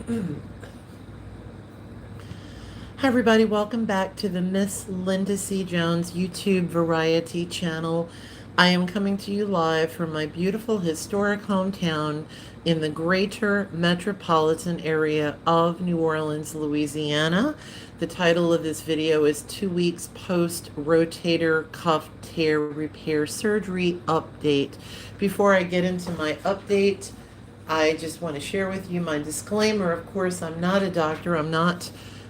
Hi, everybody. Welcome back to the Miss Linda C. Jones YouTube variety channel. I am coming to you live from my beautiful historic hometown in the greater metropolitan area of New Orleans, Louisiana. The title of this video is 2 weeks post rotator cuff tear repair surgery update. Before I get into my update, I just want to share with you my disclaimer. Of course, I'm not a doctor. I'm not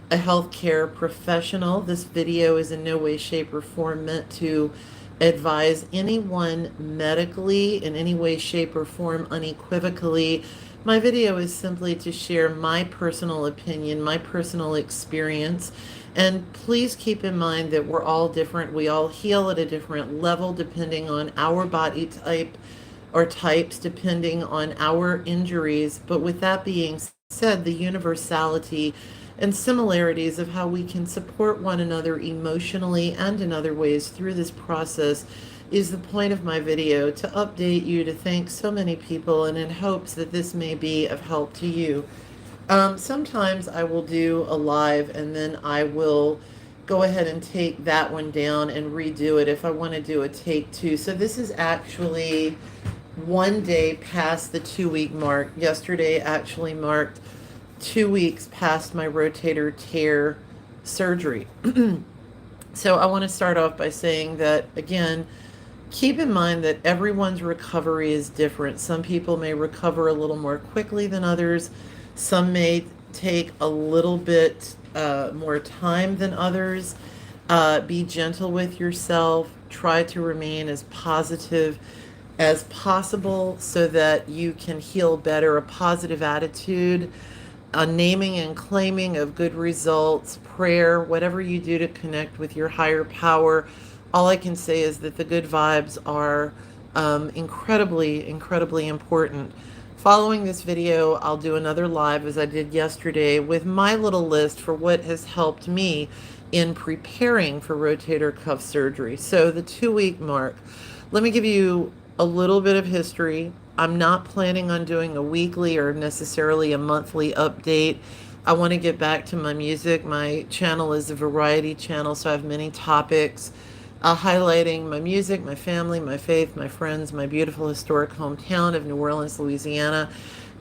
a healthcare professional. This video is in no way, shape, or form meant to advise anyone medically in any way, shape, or form unequivocally. My video is simply to share my personal opinion, my personal experience. And please keep in mind that we're all different. We all heal at a different level depending on our body type or types, depending on our injuries. But with that being said, the universality and similarities of how we can support one another emotionally and in other ways through this process is the point of my video, to update you, to thank so many people, and in hopes that this may be of help to you. Sometimes I will do a live and then I will go ahead and take that one down and redo it if I want to do a take two. So this is actually one day past the 2 week mark. Yesterday actually marked 2 weeks past my rotator tear surgery. So I want to start off by saying that, again, keep in mind that everyone's recovery is different. Some people may recover a little more quickly than others. Some may take a little bit more time than others. Be gentle with yourself. Try to remain as positive as possible so that you can heal better. A positive attitude, a naming and claiming of good results, prayer, whatever you do to connect with your higher power. All I can say is that the good vibes are incredibly, incredibly important. Following this video, I'll do another live as I did yesterday with my little list for what has helped me in preparing for rotator cuff surgery. So the 2 week mark, let me give you a little bit of history. I'm not planning on doing a weekly or necessarily a monthly update. I want to get back to my music. My channel is a variety channel, so I have many topics highlighting my music, my family, my faith, my friends, my beautiful historic hometown of New Orleans, Louisiana.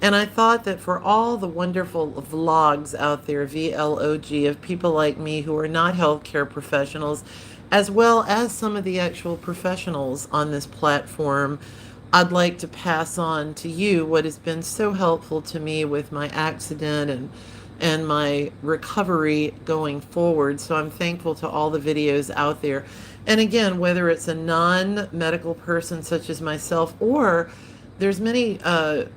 And I thought that for all the wonderful vlogs out there, VLOG, of people like me who are not healthcare professionals, as well as some of the actual professionals on this platform, I'd like to pass on to you what has been so helpful to me with my accident and my recovery going forward. So I'm thankful to all the videos out there. And again, whether it's a non-medical person such as myself, or there's many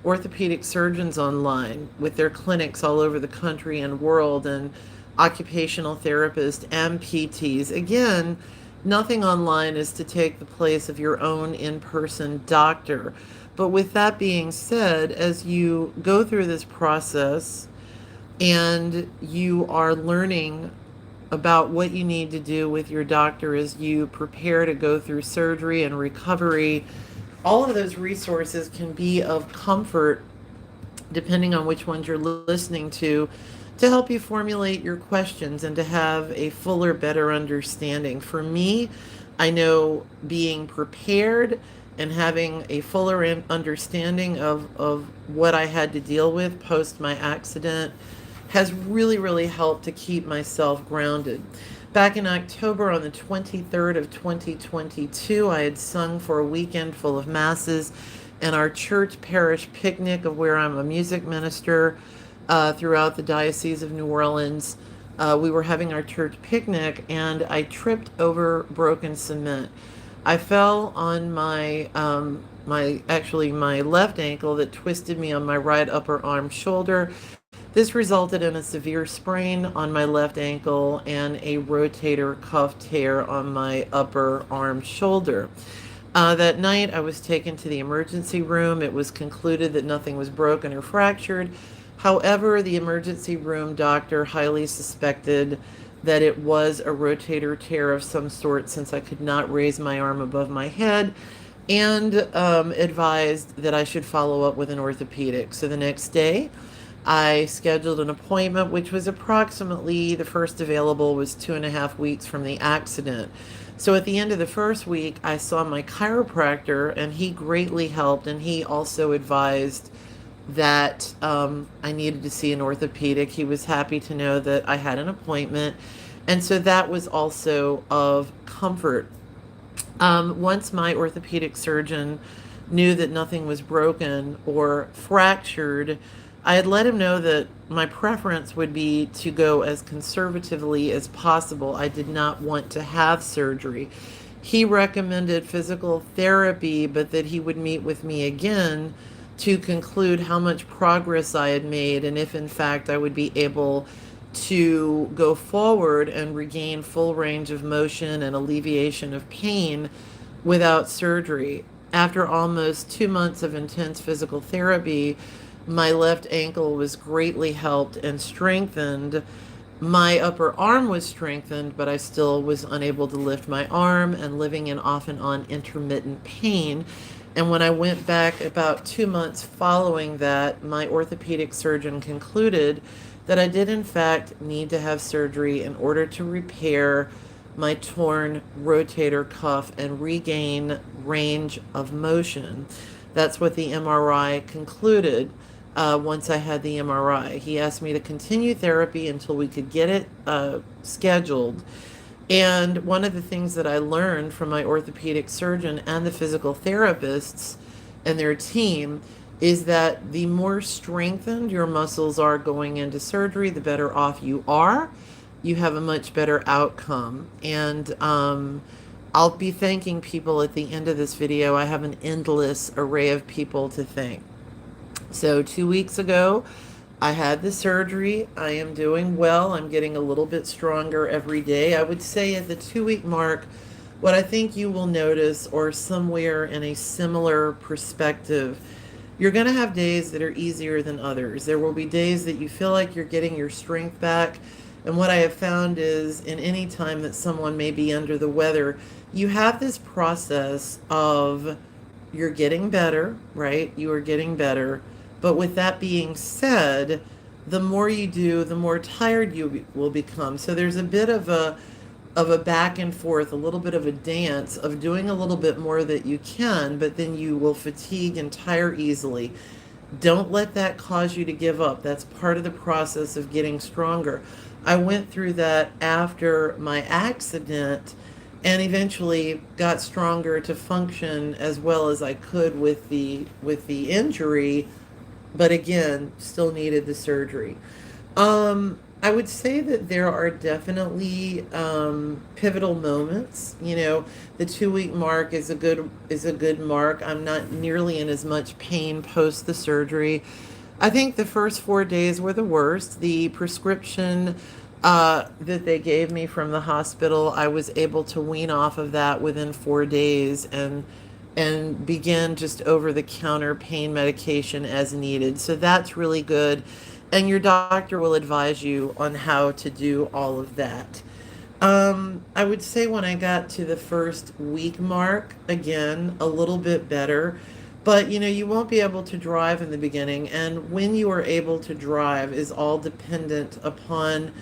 orthopedic surgeons online with their clinics all over the country and world, and occupational therapists and PTs. Again, nothing online is to take the place of your own in-person doctor. But with that being said, as you go through this process and you are learning about what you need to do with your doctor as you prepare to go through surgery and recovery, all of those resources can be of comfort depending on which ones you're listening to help you formulate your questions and to have a fuller, better understanding. For me, I know being prepared and having a fuller understanding of what I had to deal with post my accident has really, really helped to keep myself grounded. Back in October, on the 23rd of 2022, I had sung for a weekend full of masses and our church parish picnic, of where I'm a music minister throughout the Diocese of New Orleans. We were having our church picnic and I tripped over broken cement. I fell on my my left ankle that twisted me on my right upper arm shoulder. This resulted in a severe sprain on my left ankle and a rotator cuff tear on my upper arm shoulder. That night I was taken to the emergency room. It was concluded that nothing was broken or fractured. However, the emergency room doctor highly suspected that it was a rotator tear of some sort, since I could not raise my arm above my head, and advised that I should follow up with an orthopedic. So the next day, I scheduled an appointment, which was approximately the first available was 2.5 weeks from the accident. So at the end of the first week, I saw my chiropractor, and he greatly helped. And he also advised that I needed to see an orthopedic. He was happy to know that I had an appointment. And so that was also of comfort. Once my orthopedic surgeon knew that nothing was broken or fractured, I had let him know that my preference would be to go as conservatively as possible. I did not want to have surgery. He recommended physical therapy, but that he would meet with me again to conclude how much progress I had made and if, in fact, I would be able to go forward and regain full range of motion and alleviation of pain without surgery. After almost 2 months of intense physical therapy, my left ankle was greatly helped and strengthened. My upper arm was strengthened, but I still was unable to lift my arm and living in off and on intermittent pain. And when I went back about 2 months following that, my orthopedic surgeon concluded that I did in fact need to have surgery in order to repair my torn rotator cuff and regain range of motion. That's what the MRI concluded. Once I had the MRI, he asked me to continue therapy until we could get it scheduled. And one of the things that I learned from my orthopedic surgeon and the physical therapists and their team is that the more strengthened your muscles are going into surgery, the better off you are. You have a much better outcome. And I'll be thanking people at the end of this video. I have an endless array of people to thank. So 2 weeks ago, I had the surgery. I am doing well. I'm getting a little bit stronger every day. I would say at the 2 week mark, what I think you will notice, or somewhere in a similar perspective, you're going to have days that are easier than others. There will be days that you feel like you're getting your strength back. And what I have found is in any time that someone may be under the weather, you have this process of you're getting better, right? You are getting better. But with that being said, the more you do, the more tired you will become. So there's a bit of a back and forth, a little bit of a dance of doing a little bit more that you can, but then you will fatigue and tire easily. Don't let that cause you to give up. That's part of the process of getting stronger. I went through that after my accident and eventually got stronger to function as well as I could with the injury, but again, still needed the surgery. I would say that there are definitely pivotal moments. You know, the 2 week mark is a good mark. I'm not nearly in as much pain post the surgery. I think the first 4 days were the worst. The prescription that they gave me from the hospital, I was able to wean off of that within 4 days and begin just over-the-counter pain medication as needed. So that's really good. And your doctor will advise you on how to do all of that. I would say when I got to the first week mark, again, a little bit better. But, you know, you won't be able to drive in the beginning. And when you are able to drive is all dependent upon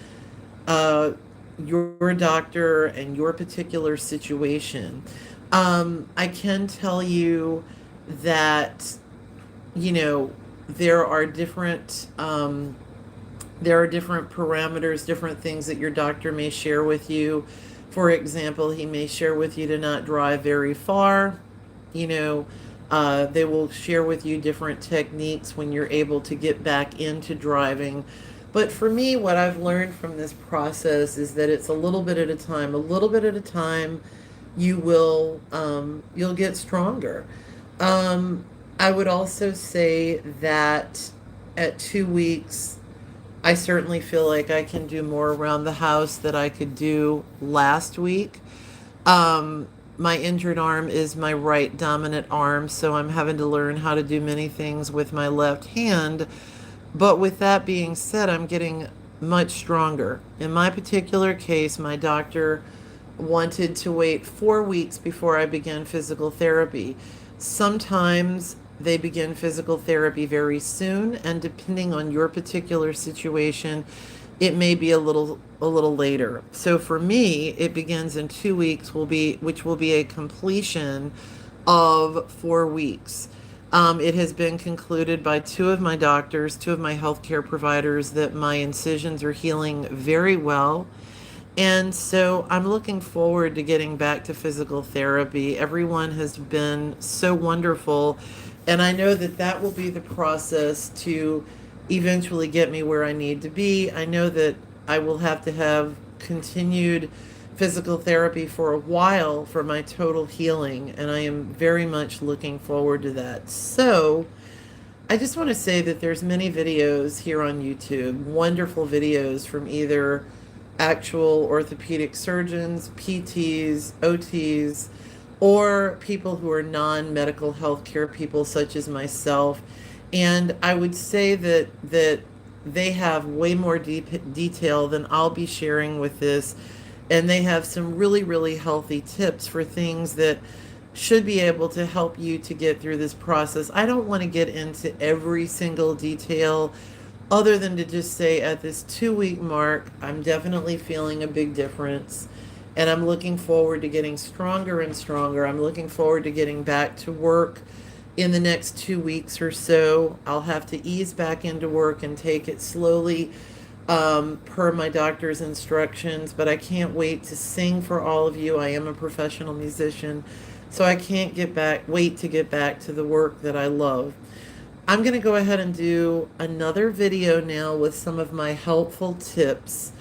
your doctor and your particular situation. I can tell you that, you know, there are different parameters, different things that your doctor may share with you. For example, he may share with you to not drive very far. You know, they will share with you different techniques when you're able to get back into driving. But for me, what I've learned from this process is that it's a little bit at a time. A little bit at a time, you'll get stronger. I would also say that at 2 weeks, I certainly feel like I can do more around the house that I could do last week. My injured arm is my right dominant arm, so I'm having to learn how to do many things with my left hand. But with that being said, I'm getting much stronger. In my particular case, my doctor wanted to wait 4 weeks before I began physical therapy. Sometimes they begin physical therapy very soon, and depending on your particular situation, it may be a little later. So for me, it begins in 2 weeks, which will be a completion of 4 weeks. It has been concluded by two of my doctors, two of my healthcare providers, that my incisions are healing very well. And so I'm looking forward to getting back to physical therapy. Everyone has been so wonderful. And I know that that will be the process to eventually get me where I need to be. I know that I will have to have continued physical therapy for a while for my total healing. And I am very much looking forward to that. So, I just want to say that there's many videos here on YouTube, wonderful videos from either actual orthopedic surgeons, PTs, OTs, or people who are non-medical healthcare people such as myself. And I would say that they have way more deep detail than I'll be sharing with this. And they have some really, really healthy tips for things that should be able to help you to get through this process. I don't want to get into every single detail other than to just say at this 2 week mark, I'm definitely feeling a big difference. And I'm looking forward to getting stronger and stronger. I'm looking forward to getting back to work in the next 2 weeks or so. I'll have to ease back into work and take it slowly per my doctor's instructions, but I can't wait to sing for all of you. I am a professional musician, so I can't wait to get back to the work that I love. I'm going to go ahead and do another video now with some of my helpful tips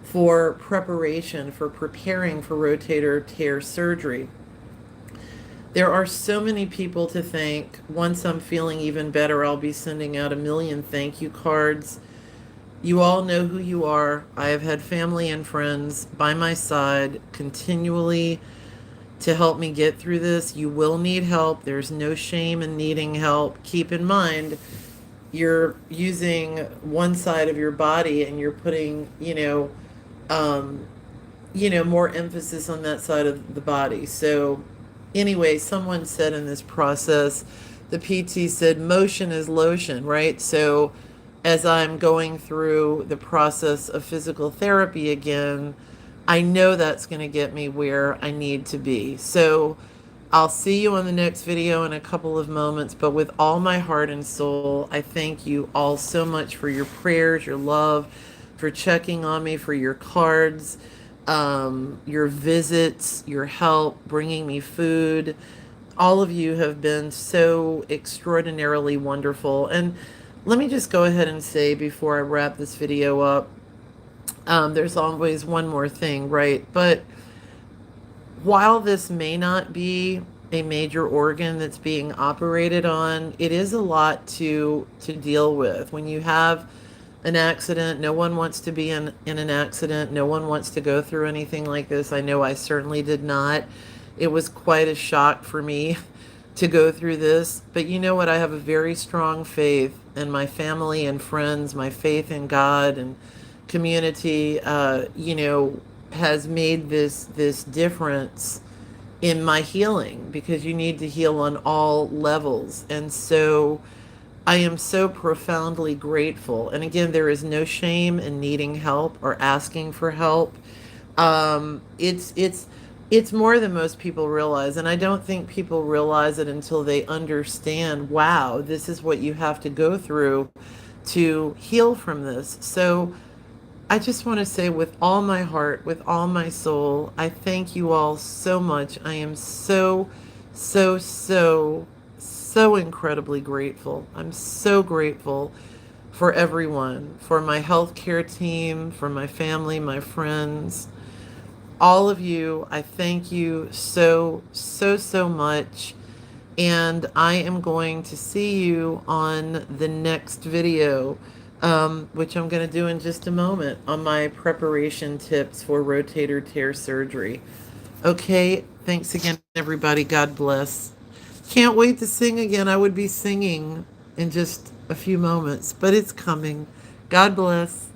for preparing for rotator tear surgery. There are so many people to thank. Once I'm feeling even better, I'll be sending out a million thank you cards. You all know who you are. I have had family and friends by my side continually to help me get through this. You will need help. There's no shame in needing help. Keep in mind, you're using one side of your body and you're putting, more emphasis on that side of the body. So anyway, someone said in this process, the PT said, motion is lotion, right? So as I'm going through the process of physical therapy again, I know that's going to get me where I need to be. So I'll see you on the next video in a couple of moments, but with all my heart and soul, I thank you all so much for your prayers, your love, for checking on me, for your cards, your visits, your help, bringing me food. All of you have been so extraordinarily wonderful. And let me just go ahead and say before I wrap this video up, there's always one more thing, right? But while this may not be a major organ that's being operated on, it is a lot to deal with. When you have an accident, no one wants to be in an accident. No one wants to go through anything like this. I know I certainly did not. It was quite a shock for me to go through this. But you know what? I have a very strong faith in my family and friends, my faith in God and community, has made this difference in my healing, because you need to heal on all levels. And so I am so profoundly grateful. And again, there is no shame in needing help or asking for help. It's more than most people realize, and I don't think people realize it until they understand, wow, this is what you have to go through to heal from this. So I just want to say, with all my heart, with all my soul, I thank you all so much. I am so, so, so, so incredibly grateful. I'm so grateful for everyone, for my healthcare team, for my family, my friends, all of you. I thank you so, so, so much. And I am going to see you on the next video, which I'm going to do in just a moment, on my preparation tips for rotator tear surgery. Okay, thanks again, everybody. God bless. Can't wait to sing again. I would be singing in just a few moments, but it's coming. God bless.